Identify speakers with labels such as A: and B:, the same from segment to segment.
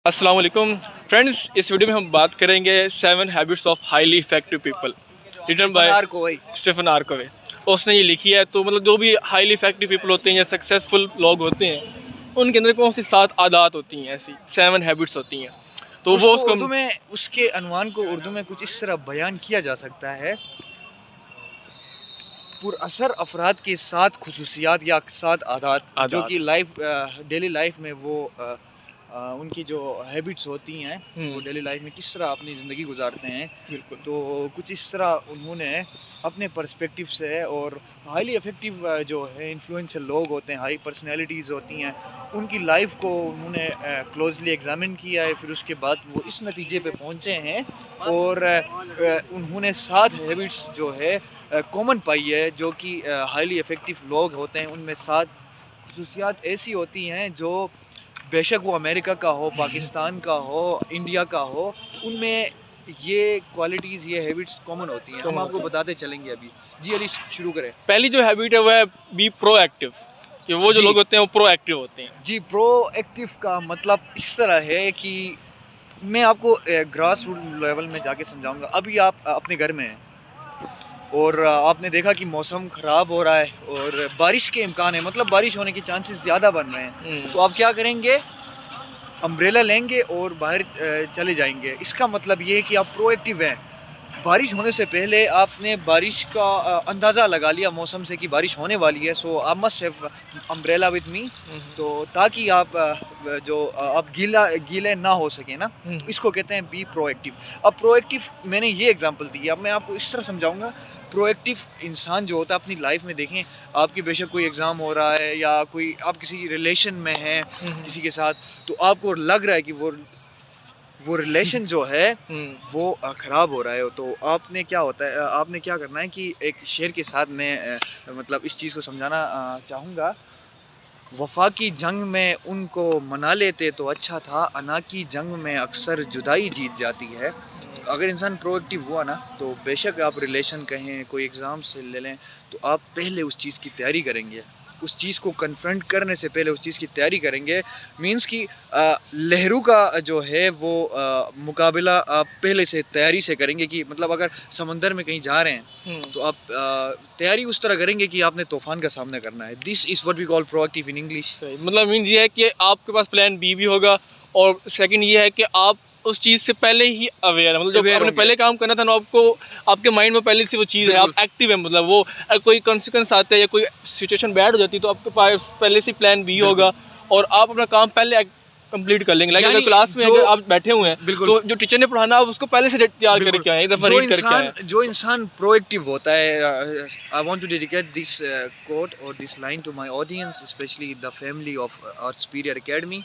A: अस्सलाम वालेकुम फ्रेंड्स। इस वीडियो में हम बात करेंगे 7 habits of highly effective people, written by Stephen R Covey. उसने ये लिखी है। तो मतलब जो भी हाईली इफेक्टिव पीपल होते हैं या सक्सेसफुल लोग होते हैं, उनके अंदर कौन सी 7 आदत होती हैं, ऐसी 7 हैबिट्स होती हैं। तो वो
B: उसको
A: उसको
B: उर्दू में उसके अनवान को उर्दू में कुछ इस तरह बयान किया जा सकता है। पुरअसर अफराद के 7 खुसूसियात या 7 आदत जो कि डेली लाइफ में वो उनकी जो हैबिट्स होती हैं वो डेली लाइफ में किस तरह अपनी ज़िंदगी गुजारते हैं।
A: बिल्कुल।
B: तो कुछ इस तरह उन्होंने अपने पर्सपेक्टिव से और हाईली इफ़ेक्टिव जो है इन्फ्लुएंशियल लोग होते हैं, हाई पर्सनैलिटीज़ होती हैं, उनकी लाइफ को उन्होंने क्लोजली एग्जामिन किया है। फिर उसके बाद वो इस नतीजे पे पहुँचे हैं और उन्होंने 7 हैबिट्स जो है कॉमन पाई है जो कि हाईली इफ़ेक्टिव लोग होते हैं। उनमें 7 खुसूसियात ऐसी होती हैं जो बेशक वो अमेरिका का हो, पाकिस्तान का हो, इंडिया का हो, उनमें ये क्वालिटीज़, ये हैबिट्स कॉमन होती हैं। हम आपको बताते चलेंगे अभी। जी अली, शुरू करें।
A: पहली जो हैबिट है वो है बी प्रोएक्टिव, कि वो जो
B: जी
A: लोग होते हैं वो प्रोएक्टिव होते हैं।
B: जी, प्रोएक्टिव का मतलब इस तरह है कि मैं आपको ग्रास रूट लेवल में जाके समझाऊंगा। अभी आप अपने घर में हैं और आपने देखा कि मौसम ख़राब हो रहा है और बारिश के इम्कान है, मतलब बारिश होने के चांसेस ज़्यादा बन रहे हैं। तो आप क्या करेंगे? अम्ब्रेला लेंगे और बाहर चले जाएंगे। इसका मतलब ये है कि आप प्रोएक्टिव हैं। बारिश होने से पहले आपने बारिश का अंदाज़ा लगा लिया मौसम से कि बारिश होने वाली है। So I must have umbrella with me, तो ताकि आप आप गीले ना हो सके ना। तो इसको कहते हैं बी प्रोएक्टिव। अब प्रोएक्टिव मैंने ये एग्जांपल दी है, अब मैं आपको इस तरह समझाऊंगा। प्रोएक्टिव इंसान जो होता है अपनी लाइफ में, देखें आपकी बेशक कोई एग्ज़ाम हो रहा है या कोई आप किसी रिलेशन में हैं किसी के साथ, तो आपको लग रहा है कि वो रिलेशन जो है वो ख़राब हो रहा है। तो आपने क्या होता है, आपने क्या करना है कि एक शेर के साथ मैं मतलब इस चीज़ को समझाना चाहूँगा। वफ़ा की जंग में उनको मना लेते तो अच्छा था, अना की जंग में अक्सर जुदाई जीत जाती है। तो अगर इंसान प्रोएक्टिव हुआ ना, तो बेशक आप रिलेशन कहें, कोई एग्ज़ाम से ले लें, तो आप पहले उस चीज़ की तैयारी करेंगे। उस चीज़ को कन्फ्रंट करने से पहले उस चीज़ की तैयारी करेंगे। मीन्स कि लहरों का जो है वो मुकाबला आप पहले से तैयारी से करेंगे कि मतलब अगर समंदर में कहीं जा रहे हैं तो आप तैयारी उस तरह करेंगे कि आपने तूफ़ान का सामना करना है। This is what we call proactive in English.
A: सही, मतलब मीन ये है कि आपके पास प्लान बी भी होगा, और सेकंड ये है कि आप उस चीज़ से पहले ही अवेयर है। मतलब जब
B: अवेयर
A: आपने
B: होंगे।
A: पहले काम करना था ना, आपको आपके माइंड में पहले से वो चीज़ है,
B: बिल्कुल।
A: आप एक्टिव है। मतलब वो कोई कॉन्सिक्वेंस आता है या कोई सिचुएशन बैड हो जाती है, तो आपके पास पहले से प्लान बी होगा
B: बिल्कुल।
A: और आप अपना काम पहले कंप्लीट कर लेंगे। लाइक अगर
B: यानी
A: क्लास में
B: जो
A: अगर आप बैठे हुए हैं,
B: बिल्कुल,
A: तो जो टीचर ने पढ़ाना आप उसको पहले से तैयार
B: बिल्कुल।
A: करके आए, एक दफ़ा रीड करके आए।
B: जो इंसान प्रोएक्टिव होता है, I want to dedicate this quote और this line to my audience, specially the family of our superior academy.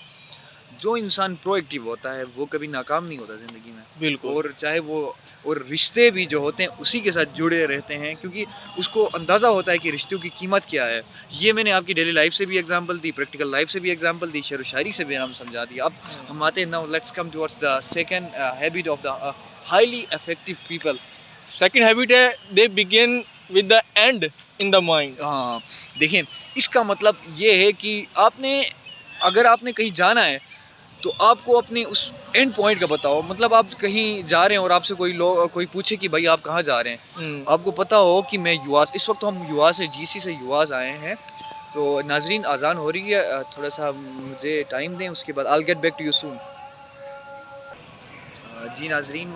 B: जो इंसान प्रोएक्टिव होता है वो कभी नाकाम नहीं होता ज़िंदगी में।
A: बिल्कुल।
B: और चाहे वो और रिश्ते भी जो होते हैं उसी के साथ जुड़े रहते हैं, क्योंकि उसको अंदाज़ा होता है कि रिश्तों की कीमत क्या है। ये मैंने आपकी डेली लाइफ से भी एग्जांपल दी, प्रैक्टिकल लाइफ से भी एग्जांपल दी, शेर व शायरी से भी हम समझा दिया। अब हम आते हैं, now let's come towards the second habit of the highly effective people.
A: Second habit है, they begin with the end in the mind.
B: हाँ, देखिए इसका मतलब ये है कि अगर आपने कहीं जाना है तो आपको अपने उस एंड पॉइंट का बताओ। मतलब आप कहीं जा रहे हैं और आपसे कोई पूछे कि भाई आप कहाँ जा रहे हैं, आपको पता हो कि मैं युवास, इस वक्त हम युवा से, जीसी से युवास आए हैं। तो नाजरीन, अजान हो रही है, थोड़ा सा मुझे टाइम दें, उसके बाद I get back to you soon. जी नाजरीन,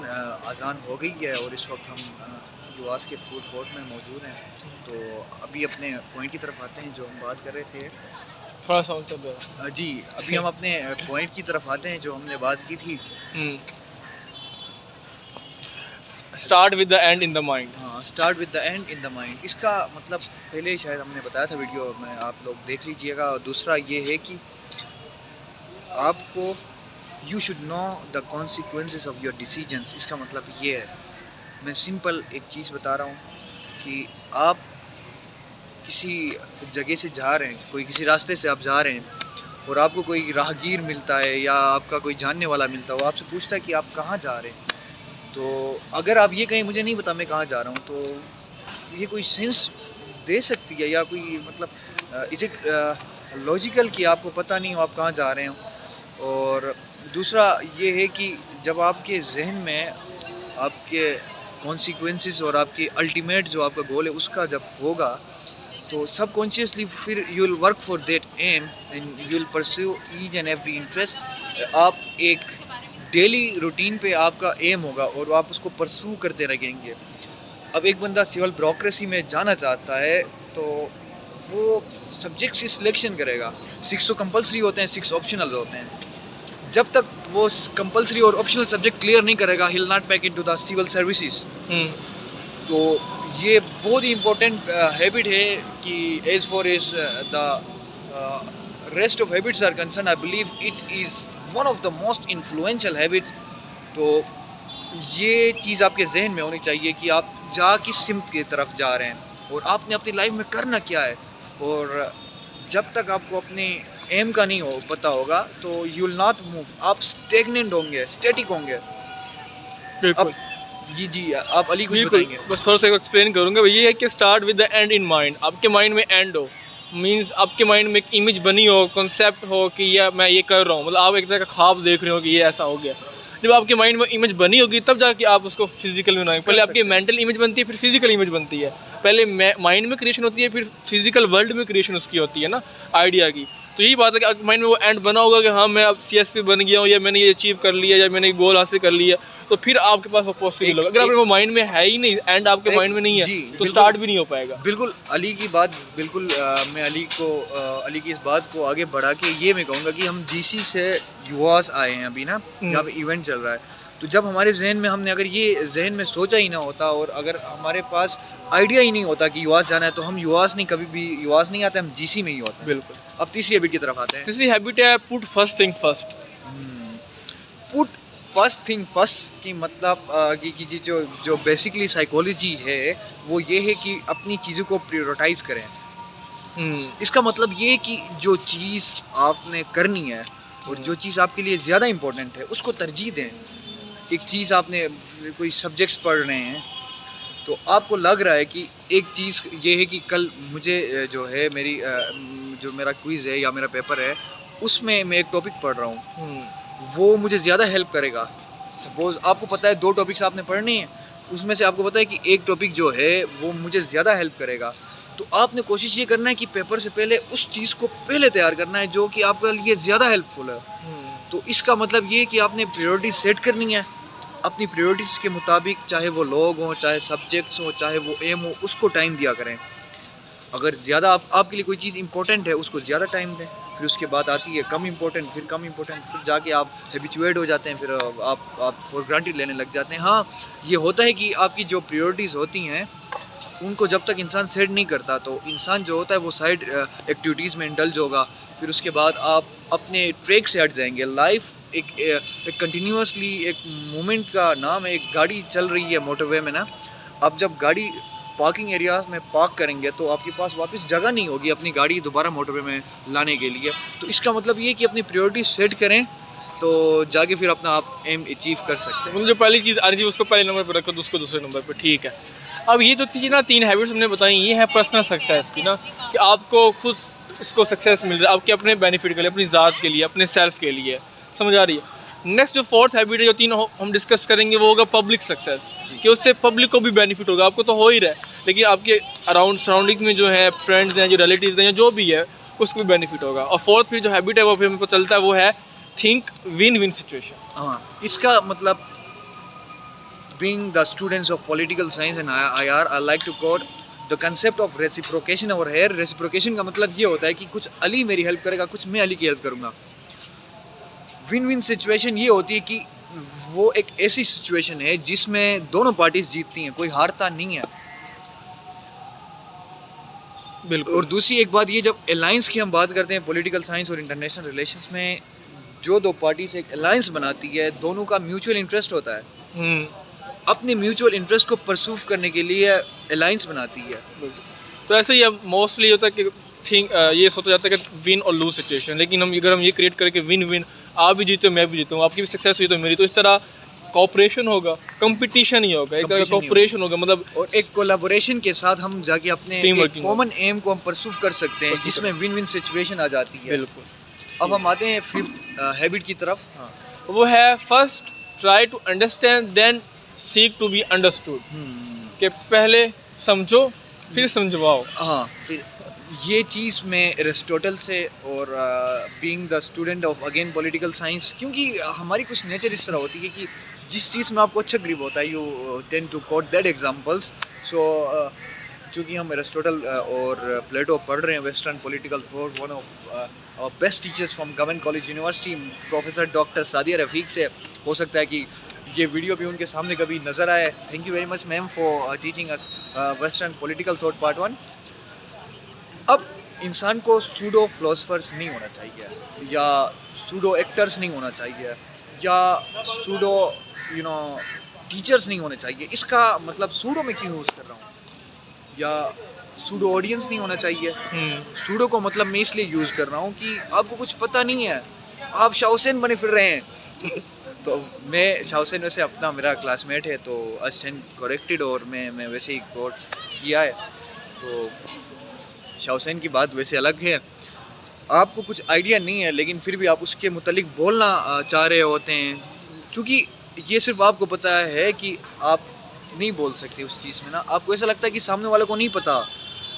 B: अजान हो गई है और इस वक्त हम युवास के फूड कोर्ट में मौजूद हैं। तो अभी अपने पॉइंट की तरफ आते हैं जो हम बात कर रहे थे।
A: थोड़ा सा कर दो।
B: जी, अभी हम अपने पॉइंट की तरफ आते हैं जो हमने बात की थी।
A: Start with the end in the mind.
B: हाँ, start with the end in the mind. इसका मतलब पहले शायद हमने बताया था वीडियो में, आप लोग देख लीजिएगा। और दूसरा ये है कि आपको you should know the consequences of your decisions. इसका मतलब ये है, मैं सिंपल एक चीज़ बता रहा हूँ कि आप किसी जगह से जा रहे हैं, कोई किसी रास्ते से आप जा रहे हैं और आपको कोई राहगीर मिलता है या आपका कोई जानने वाला मिलता है, वो आपसे पूछता है कि आप कहाँ जा रहे हैं। तो अगर आप ये कहें मुझे नहीं पता मैं कहाँ जा रहा हूँ, तो ये कोई सेंस दे सकती है या कोई मतलब इज़ इट लॉजिकल कि आपको पता नहीं हो आप कहाँ जा रहे हो। और दूसरा ये है कि जब आपके जहन में आपके कॉन्सिक्वेंसेस और आपकी अल्टीमेट जो आपका गोल है उसका जब होगा, तो सबकॉन्शियसली फिर you will work for that aim and you will pursue each and every interest. आप एक डेली रूटीन पे आपका एम होगा और आप उसको परस्यू करते रहेंगे। अब एक बंदा सिविल ब्यूरोक्रेसी में जाना चाहता है तो वो सब्जेक्ट्स की सिलेक्शन करेगा। 6 तो कंपलसरी होते हैं, 6 ऑप्शनल होते हैं। जब तक वो कंपलसरी और ऑप्शनल सब्जेक्ट क्लियर नहीं करेगा, he will not make it to the civil services. तो ये बहुत ही इम्पोर्टेंट हैबिट है कि as far as the rest of habits are concern, I believe it is one of the most influential habit. तो ये चीज़ आपके जहन में होनी चाहिए कि आप किस सिमत की तरफ जा रहे हैं और आपने अपनी लाइफ में करना क्या है। और जब तक आपको अपने एम का नहीं हो पता होगा तो यू विल नॉट मूव, आप स्टेगनेंट होंगे, स्टैटिक होंगे।
A: बिल्कुल।
B: जी आप अली कुछ
A: बिल्कुल,
B: बताएंगे?
A: बस थोड़ा सा एक्सप्लेन करूँगा। ये है कि start with the end in mind. आपके माइंड में एंड हो, मींस आपके माइंड में एक इमेज बनी हो, कॉन्सेप्ट हो कि ये मैं ये कर रहा हूँ, मतलब आप एक तरह का ख्वाब देख रहे हो कि ये ऐसा हो गया। जब आपके माइंड में इमेज बनी होगी तब जाके आप उसको फिजिकल में बनाएंगे। पहले आपकी मेंटल इमेज बनती है, फिर फिजिकल इमेज बनती है। पहले माइंड में क्रिएशन होती है, फिर फिजिकल वर्ल्ड में क्रिएशन उसकी होती है ना, आइडिया की। तो यही बात है कि माइंड में वो एंड बना होगा कि हाँ मैं अब CSP बन गया हूँ, या मैंने ये अचीव कर लिया, या मैंने गोल हासिल कर लिया, तो फिर आपके पास वो पॉसिबल होगा। अगर आपके वो माइंड में है ही नहीं, एंड आपके माइंड में नहीं है, तो स्टार्ट भी नहीं हो पाएगा।
B: बिल्कुल अली की बात बिल्कुल मैं अली की इस बात को आगे बढ़ा के ये मैं कहूँगा कि हम DC से युवास आए हैं अभी ना, यहाँ पे इवेंट चल रहा है। तो जब हमारे जहन में हमने अगर ये जहन में सोचा ही ना होता और अगर हमारे पास आइडिया ही नहीं होता कि युवास जाना है, तो हम युवास नहीं, कभी भी युवास नहीं आते, हम GC में ही होते हैं।
A: बिल्कुल।
B: अब तीसरी हैबिट की तरफ आते हैं।
A: तीसरी हैबिट है put first thing first.
B: Put first thing first की मतलब कि जो बेसिकली साइकोलॉजी है वो ये है कि अपनी चीज़ों को प्रायोरिटाइज करें। इसका मतलब ये है कि जो चीज़ आपने करनी है और जो चीज़ आपके लिए ज़्यादा इम्पोर्टेंट है उसको तरजीह दें। एक चीज़ आपने कोई सब्जेक्ट्स पढ़ रहे हैं तो आपको लग रहा है कि एक चीज़ ये है कि कल मुझे जो है जो मेरा क्विज़ है या मेरा पेपर है उसमें मैं एक टॉपिक पढ़ रहा हूँ, वो मुझे ज़्यादा हेल्प करेगा। सपोज़ आपको पता है 2 टॉपिक्स आपने पढ़ने हैं, उसमें से आपको पता है कि एक टॉपिक जो है वो मुझे ज़्यादा हेल्प करेगा, तो आपने कोशिश ये करना है कि पेपर से पहले उस चीज़ को पहले तैयार करना है जो कि आपके लिए ज़्यादा हेल्पफुल है। तो इसका मतलब ये है कि आपने प्रायोरिटी सेट करनी है। अपनी प्रायोरिटीज़ के मुताबिक, चाहे वो लोग हों, चाहे सब्जेक्ट्स हों, चाहे वो एम हो, उसको टाइम दिया करें। अगर ज़्यादा आपके लिए कोई चीज़ इंपॉर्टेंट है उसको ज़्यादा टाइम दें। फिर उसके बाद आती है कम इम्पोर्टेंट, फिर कम इम्पोर्टेंट, फिर जाके आप हैबिचुएट हो जाते हैं, फिर आप फॉर ग्रांटेड लेने लग जाते हैं। हाँ, ये होता है कि आपकी जो प्रायोरिटीज़ होती हैं उनको जब तक इंसान सेट नहीं करता तो इंसान जो होता है वो साइड एक्टिविटीज़ में इंडल्ज होगा। फिर उसके बाद आप अपने ट्रैक से हट जाएंगे। लाइफ एक कंटिन्यूसली एक मोमेंट का नाम है। एक गाड़ी चल रही है मोटरवे में ना, अब जब गाड़ी पार्किंग एरिया में पार्क करेंगे तो आपके पास वापस जगह नहीं होगी अपनी गाड़ी दोबारा मोटरवे में लाने के लिए। तो इसका मतलब ये कि अपनी प्रायोरिटी सेट करें तो जाके फिर अपना आप एम अचीव कर सकते हैं।
A: जो पहली चीज़ आ रही थी उसको पहले नंबर पर रखो, उसको दूसरे नंबर पर, ठीक है। अब ये जो तीन हैबिट्स हमने बताई, ये है पर्सनल सक्सेस की ना, कि आपको खुद उसको सक्सेस मिल रहा है आपके अपने बेनिफिट के लिए, अपनी ज़ात के लिए, अपने सेल्फ के लिए। समझ आ रही है? नेक्स्ट जो 4th हैबिट है, जो 3 हम डिस्कस करेंगे, वो होगा पब्लिक सक्सेस, कि उससे पब्लिक को भी बेनिफिट होगा। आपको तो हो ही रहा है, लेकिन आपके अराउंड सराउंडिंग में जो है फ्रेंड्स हैं, जो रिलेटिव्स हैं, जो भी है, उसको भी बेनिफिट होगा। और 4th फिर जो हैबिट है वो फिर हमें पता चलता है वो है थिंक विन विन सिचुएशन।
B: हाँ, इसका मतलब being the students of political science and IR, I like to quote the concept of reciprocation over here. Reciprocation का मतलब ये होता है कि कुछ अली मेरी हेल्प करेगा, कुछ मैं अली की हेल्प करूँगा। विन विन सिचुएशन ये होती है कि वो एक ऐसी सिचुएशन है जिसमें दोनों पार्टीज जीतती हैं, कोई हारता नहीं है।
A: बिल्कुल।
B: और दूसरी एक बात ये, जब अलायंस की हम बात करते हैं पॉलिटिकल साइंस और इंटरनेशनल रिलेशंस में, जो 2 पार्टीज एक अलायंस बनाती है, दोनों का म्यूचुअल इंटरेस्ट होता है। अपने म्यूचुअल इंटरेस्ट को परसूव करने के लिए अलायंस बनाती है।
A: तो ऐसे ही अब मोस्टली होता है कि ये सोचा जाता है कि विन और लूज सिचुएशन, लेकिन अगर हम ये क्रिएट करें कि विन विन, आप भी जीते मेरी भी जीतूँ, आपकी भी सक्सेस हुई तो मेरी, तो इस तरह कोऑपरेशन होगा, कंपटीशन ही होगा, एक तरह का कोऑपरेशन होगा, मतलब और
B: एक कोलैबोरेशन के साथ हम जाके अपने कॉमन एम को हम परसूव कर सकते हैं, जिसमें विन विन सिचुएशन आ जाती है।
A: बिल्कुल।
B: अब हम आते हैं 5th हैबिट की तरफ।
A: वो है first try to understand then seek to be understood, कि पहले समझो फिर समझवाओ।
B: हाँ, फिर ये चीज़ मैं एरिस्टोटल से और being the student of again political science, क्योंकि हमारी कुछ नेचर इस तरह होती है कि जिस चीज़ में आपको अच्छा ग्रिप होता है you tend to quote that examples. So चूँकि हम एरिस्टोटल और प्लेटो पढ़ रहे हैं, western political thought, one of best teachers from government college university, professor doctor Sadia Rafiq से, हो सकता है कि ये वीडियो भी उनके सामने कभी नज़र आए। Thank you very much ma'am for teaching us western political thought part 1। अब इंसान को सूडो फिलोसफर्स नहीं होना चाहिए, या सूडो एक्टर्स नहीं होना चाहिए, या सूडो टीचर्स नहीं होने चाहिए। इसका मतलब सूडो में क्यों यूज़ कर रहा हूँ, या सूडो ऑडियंस नहीं होना चाहिए। सूडो को मतलब मैं इसलिए यूज़ कर रहा हूँ कि आपको कुछ पता नहीं है, आप शाओसेन बने फिर रहे हैं। तो मैं शाओसेन वैसे अपना मेरा क्लासमेट है, तो असिस्टेंट करेक्टेड और मैं वैसे ही कोर्स किया है। तो शाओसेन की बात वैसे अलग है, आपको कुछ आइडिया नहीं है लेकिन फिर भी आप उसके मुतालिक बोलना चाह रहे होते हैं, क्योंकि ये सिर्फ आपको पता है कि आप नहीं बोल सकते उस चीज़ में ना। आपको ऐसा लगता है कि सामने वाले को नहीं पता,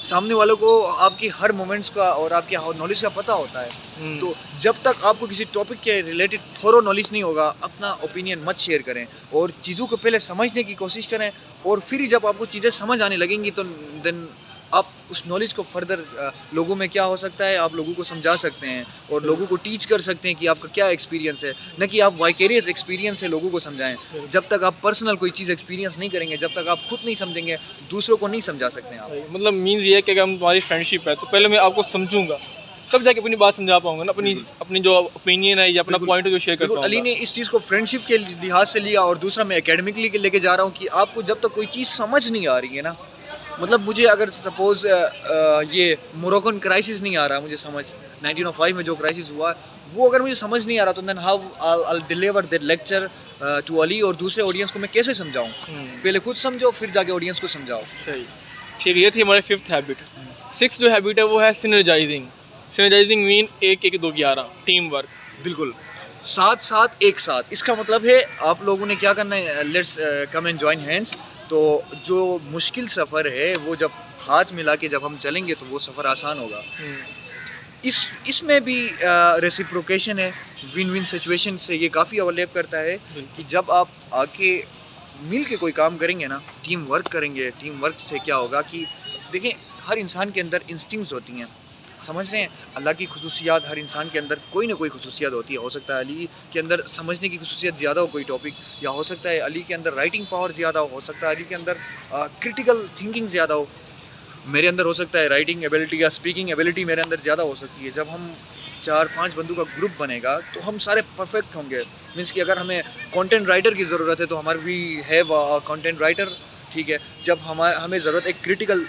B: सामने वालों को आपकी हर मोमेंट्स का और आपकी नॉलेज का पता होता है। तो जब तक आपको किसी टॉपिक के रिलेटेड थोरो नॉलेज नहीं होगा, अपना ओपिनियन मत शेयर करें और चीज़ों को पहले समझने की कोशिश करें, और फिर जब आपको चीज़ें समझ आने लगेंगी तो देन आप उस नॉलेज को फर्दर लोगों में क्या हो सकता है, आप लोगों को समझा सकते हैं और लोगों को टीच कर सकते हैं कि आपका क्या एक्सपीरियंस है, न कि आप वाइकेरियस एक्सपीरियंस से लोगों को समझाएं। जब तक आप पर्सनल कोई चीज़ एक्सपीरियंस नहीं करेंगे, जब तक आप खुद नहीं समझेंगे, दूसरों को नहीं समझा सकते हैं आप।
A: मतलब मीन्स ये है कि अगर हमारी फ्रेंडशिप है तो पहले मैं आपको समझूंगा, तब जाके अपनी बात समझा पाऊंगा ना, अपनी जो ओपिनियन है या अपना पॉइंट ऑफ व्यू शेयर कर पाऊंगा।
B: अली ने इस चीज़ को फ्रेंडशिप के लिहाज से लिया, और दूसरा मैं एकेडमिकली लेके जा रहा हूँ कि आपको जब तक कोई चीज़ समझ नहीं आ रही है ना, मतलब मुझे अगर सपोज ये मोरक्कन क्राइसिस नहीं आ रहा मुझे समझ, 1905 में जो क्राइसिस हुआ वो अगर मुझे समझ नहीं आ रहा, तो then how I deliver that lecture to Ali, और दूसरे ऑडियंस को मैं कैसे समझाऊं। पहले खुद समझो फिर जाके ऑडियंस को समझाओ।
A: सही, ठीक है। ये थी हमारी 5th हैबिट। 6th जो हैबिट है वो है सिनर्जाइजिंग। सिनर्जाइजिंग मीन 1 1 2 11, टीम वर्क।
B: बिल्कुल, साथ साथ एक साथ। इसका मतलब है आप लोगों ने क्या करना है, let's come and join hands. तो जो मुश्किल सफ़र है वो जब हाथ मिला के जब हम चलेंगे तो वो सफ़र आसान होगा। इसमें भी रेसिप्रोकेशन है, विन विन सिचुएशन से ये काफ़ी ओवरलैप करता है कि जब आप आके मिल के कोई काम करेंगे ना, टीम वर्क करेंगे, टीम वर्क से क्या होगा कि देखें, हर इंसान के अंदर इंस्टिंक्ट्स होती हैं, समझ रहे हैं। अल्लाह की खुसूसियात हर इंसान के अंदर कोई ना कोई खुसूसियात होती है। हो सकता है अली के अंदर समझने की खुसूसियत ज़्यादा हो कोई टॉपिक, या हो सकता है अली के अंदर राइटिंग पावर ज़्यादा हो सकता है अली के अंदर क्रिटिकल थिंकिंग ज़्यादा हो, मेरे अंदर हो सकता है राइटिंग एबिलिटी या स्पीकिंग एबिलिटी मेरे अंदर ज़्यादा हो सकती है। जब हम 4-5 बंदों का ग्रुप बनेगा तो हम सारे परफेक्ट होंगे। मीन्स कि अगर हमें कंटेंट राइटर की ज़रूरत है तो हमारे वी हैव कंटेंट राइटर, ठीक है। जब हमें ज़रूरत एक क्रिटिकल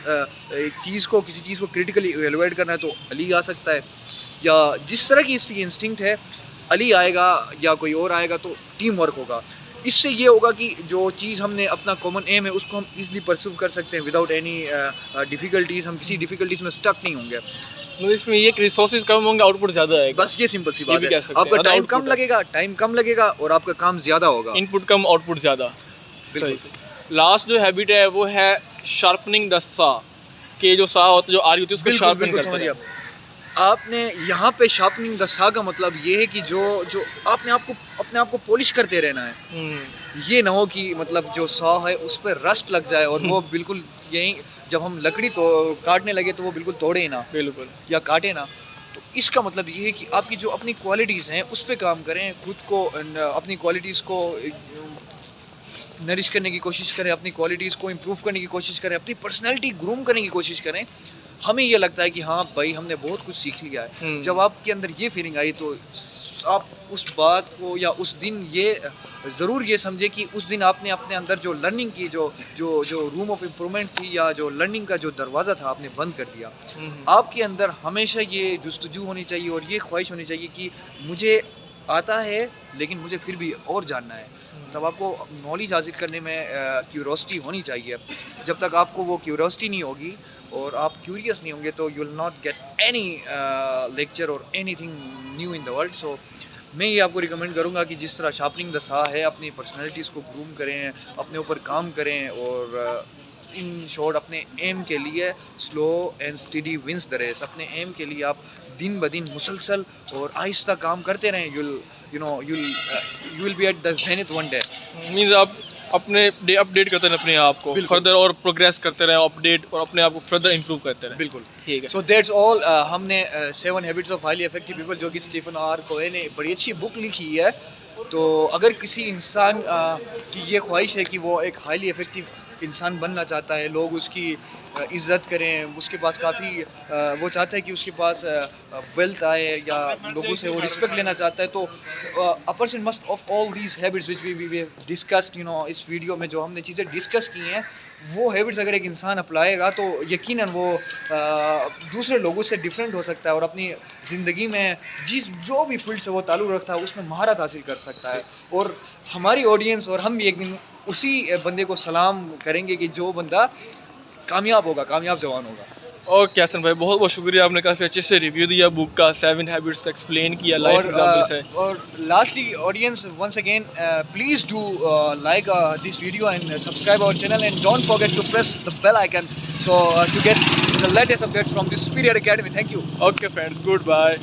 B: चीज़ को, किसी चीज़ को क्रिटिकली इवेलुएट करना है तो अली आ सकता है, या जिस तरह की इसकी इंस्टिंक्ट है अली आएगा या कोई और आएगा, तो टीम वर्क होगा। इससे ये होगा कि जो चीज़ हमने अपना कॉमन एम है उसको हम इजीली परस्यू कर सकते हैं विदाउट एनी डिफ़िकल्टीज़। हम किसी डिफ़िकल्टीज़ में स्टक नहीं होंगे।
A: मतलब इसमें ये कि रिसोर्सेज कम होंगे, आउटपुट ज़्यादा आएगा।
B: बस ये सिंपल सी बात है। आपका
A: मतलब
B: टाइम कम लगेगा और आपका काम ज़्यादा होगा।
A: इनपुट कम आउटपुट ज़्यादा। सही। लास्ट जो हैबिट है वो है शार्पनिंग द सा, कि जो सा होता है, जो आरी होती है उसको शार्पन करते हैं।
B: आपने यहाँ पे शार्पनिंग द सा का मतलब ये है कि जो आपने अपने आप को पॉलिश करते रहना है। ये ना हो कि मतलब जो सा है उस पर रस्ट लग जाए और वो बिल्कुल यही जब हम लकड़ी तो काटने लगे तो वो बिल्कुल तोड़े ना, बिल्कुल, या काटे ना। तो इसका मतलब ये है कि आपकी जो अपनी क्वालिटीज़ हैं उस पर काम करें, खुद को अपनी क्वालिटीज़ को नरिश करने की कोशिश करें, अपनी क्वालिटीज़ को इम्प्रूव करने की कोशिश करें, अपनी पर्सनैलिटी ग्रूम करने की कोशिश करें। हमें ये लगता है कि हाँ भाई हमने बहुत कुछ सीख लिया है। जब आपके अंदर ये फीलिंग आई तो आप उस बात को या उस दिन ये ज़रूर ये समझे कि उस दिन आपने अपने अंदर जो लर्निंग की जो रूम ऑफ इम्प्रूवमेंट थी या जो लर्निंग का जो दरवाज़ा था आपने बंद कर दिया। आपके अंदर हमेशा ये जुस्तजू होनी चाहिए और ये ख्वाहिश होनी चाहिए कि मुझे आता है लेकिन मुझे फिर भी और जानना है। तब आपको नॉलेज हासिल करने में क्यूरोसिटी होनी चाहिए। जब तक आपको वो क्यूरोसिटी नहीं होगी और आप क्यूरियस नहीं होंगे तो you will not get any lecture और anything new in the world. So मैं ये आपको रिकमेंड करूँगा कि जिस तरह शार्पनिंग द सा है, अपनी पर्सनैलिटीज़ को ग्रूम करें, अपने ऊपर काम करें और इन शॉर्ट अपने एम के लिए slow and steady wins the race. अपने एम के लिए आप दिन ब दिन मुसलसल और आहिस्ता काम करते रहें। You will be at the Zenith one day.
A: Means आप अपने डे अपडेट करते रहें अपने आप को,
B: बिल्कुल।
A: फर्दर और प्रोग्रेस करते रहें, अपडेट और अपने आप को फर्दर इंप्रूव करते रहें।
B: बिल्कुल।
A: ठीक है।
B: So that's all. हमने 7 habits of highly effective people, जो कि स्टीफन आर कोहे ने बड़ी अच्छी बुक लिखी है। तो अगर किसी इंसान की ये ख्वाहिश है कि वो एक हाईली इफेक्टिव इंसान बनना चाहता है, लोग उसकी इज़्ज़त करें, उसके पास काफ़ी वो चाहता है कि उसके पास वेल्थ आए या लोगों से वो रिस्पेक्ट लेना चाहता है, तो a person must of all these habits which we discussed इस वीडियो में जो हमने चीज़ें डिस्कस की हैं, वो हैबिट्स अगर एक इंसान अपनाएगा तो यकीनन वो दूसरे लोगों से डिफरेंट हो सकता है और अपनी ज़िंदगी में जो भी फील्ड से वो ताल्लुक़ रखता है उसमें महारत हासिल कर सकता है। और हमारी ऑडियंस और हम भी एक दिन उसी बंदे को सलाम करेंगे कि जो बंदा कामयाब होगा, कामयाब जवान होगा।
A: ओके हसन भाई, बहुत बहुत शुक्रिया, आपने काफ़ी अच्छे से रिव्यू दिया बुक का, 7 हैबिट्स का एक्सप्लेन किया लाइफ एग्जांपल से।
B: और lastly audience, once again please do like this video and subscribe our channel and don't forget to press the bell icon so to get the latest updates from this superior academy. Thank you.
A: Okay friends, good bye.